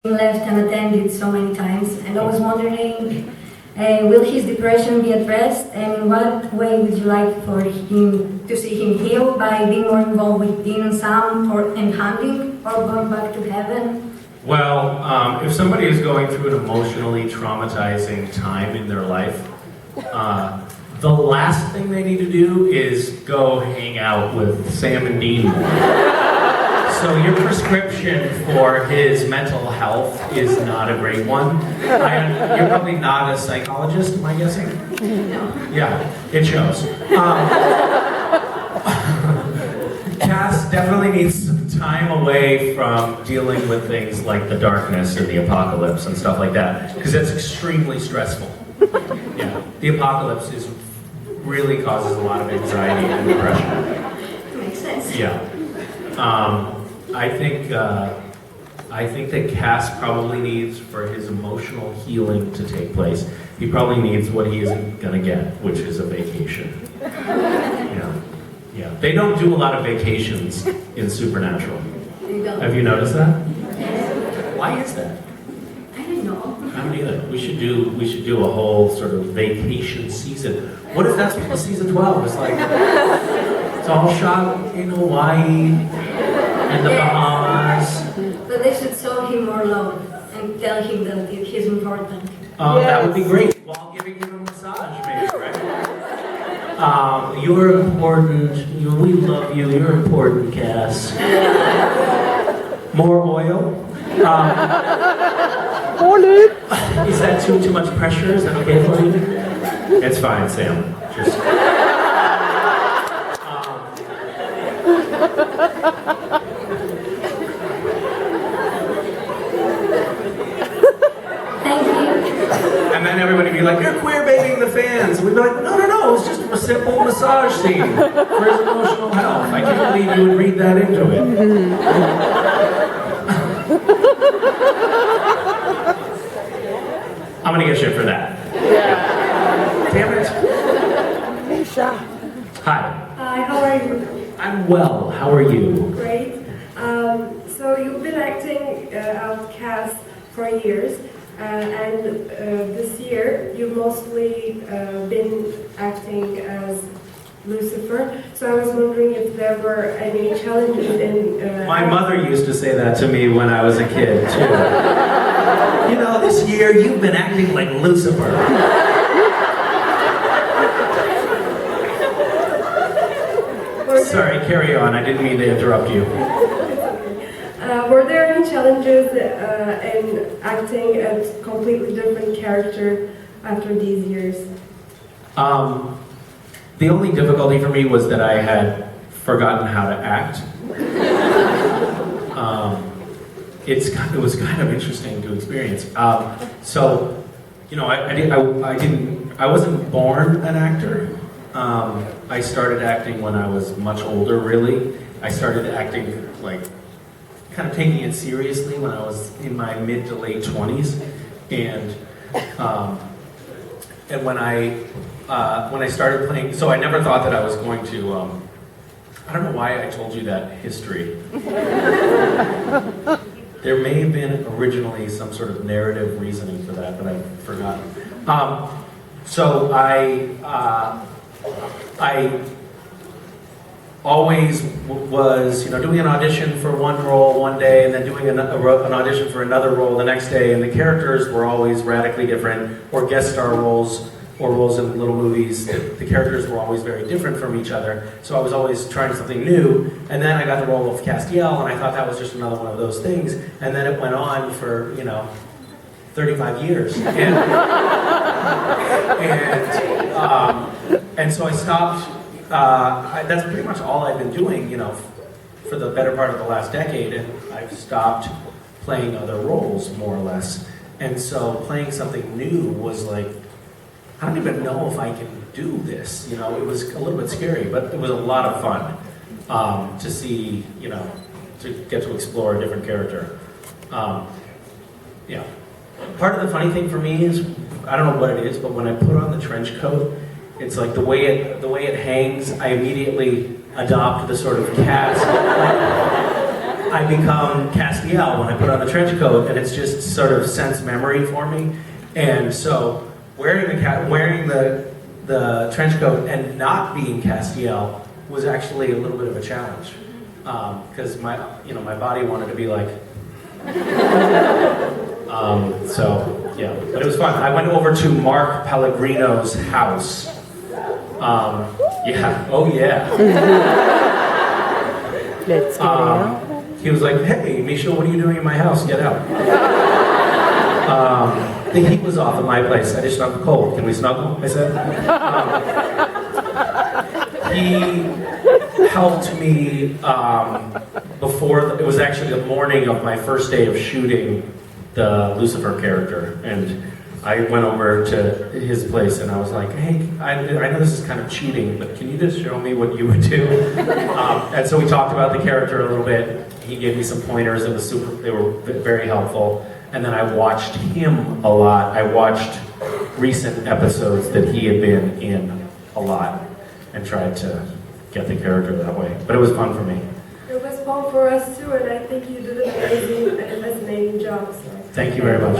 left unattended so many times, and I was wondering, will his depression be addressed, and in what way would you like for him to see him heal? By being more involved with Dean and Sam, or in hunting, or going back to heaven? Well, if somebody is going through an emotionally traumatizing time in their life, the last thing they need to do is go hang out with Sam and Dean more. So your prescription for his mental health is not a great one. You're probably not a psychologist, am I guessing? No. Yeah, it shows. Cass definitely needs some time away from dealing with things like the darkness and the apocalypse and stuff like that, because it's extremely stressful. Yeah, the apocalypse really causes a lot of anxiety and depression. Makes sense. Yeah. I think that Cass probably needs, for his emotional healing to take place, he probably needs what he isn't gonna get, which is a vacation. Yeah. They don't do a lot of vacations in Supernatural. Have you noticed that? Yes. Why is that? I don't know. I don't either. We should do a whole sort of vacation season. What if that's what season 12 is like? It's all shot in Hawaii and the Bahamas. But they should show him more love and tell him that he's important. That would be great. While giving him a massage, maybe, right? You're important. We love you. You're important, Cass. More oil? Is that too much pressure? Is that okay for you? It's fine, Sam. Just... Thank you. And then everybody would be like, "You're queer baiting the fans." And we'd be like, "No, it's just a simple massage scene for his emotional health. I can't believe you would read that into it." I'm gonna get shit for that. Yeah. Damn it. Misha. Hi. Hi, how are you? I'm well. How are you? Great. So you've been acting out Cass for years, and this year you've mostly been acting as Lucifer. So I was wondering if there were any challenges in... My mother used to say that to me when I was a kid, too. You know, this year you've been acting like Lucifer. Sorry, carry on. I didn't mean to interrupt you. Were there any challenges in acting a completely different character after these years? The only difficulty for me was that I had forgotten how to act. It was kind of interesting to experience. So, you know, I wasn't born an actor. I started acting when I was much older, really. I started acting, like, kind of taking it seriously when I was in my mid to late 20s. And when I started playing, so I never thought that I was going to, I don't know why I told you that history. There may have been originally some sort of narrative reasoning for that, but I've forgotten. So I always was, you know, doing an audition for one role one day and then doing an audition for another role the next day, and the characters were always radically different, or guest star roles, or roles in little movies. The characters were always very different from each other, so I was always trying something new. And then I got the role of Castiel, and I thought that was just another one of those things. And then it went on for, 35 years. And so I stopped. That's pretty much all I've been doing, for the better part of the last decade, and I've stopped playing other roles, more or less. And so playing something new was like, I don't even know if I can do this. It was a little bit scary, but it was a lot of fun to see, to get to explore a different character. Yeah. Part of the funny thing for me is, I don't know what it is, but when I put on the trench coat, it's like the way it hangs, I immediately adopt the sort of Cass. I become Castiel when I put on the trench coat, and it's just sort of sense memory for me. And so wearing the trench coat and not being Castiel was actually a little bit of a challenge, because my body wanted to be like. So yeah, but it was fun. I went over to Mark Pellegrino's house. Yeah, oh yeah. Let's get out. He was like, "Hey, Misha, what are you doing in my house? Get out." The heat was off at my place. I just snuggled cold. Can we snuggle? I said. He helped me it was actually the morning of my first day of shooting the Lucifer character, and I went over to his place and I was like, "Hey, I know this is kind of cheating, but can you just show me what you would do?" And so we talked about the character a little bit. He gave me some pointers. They were very helpful. And then I watched him a lot. I watched recent episodes that he had been in a lot and tried to get the character that way. But it was fun for me. It was fun for us too, and I think you did an amazing job. So. Thank you very much.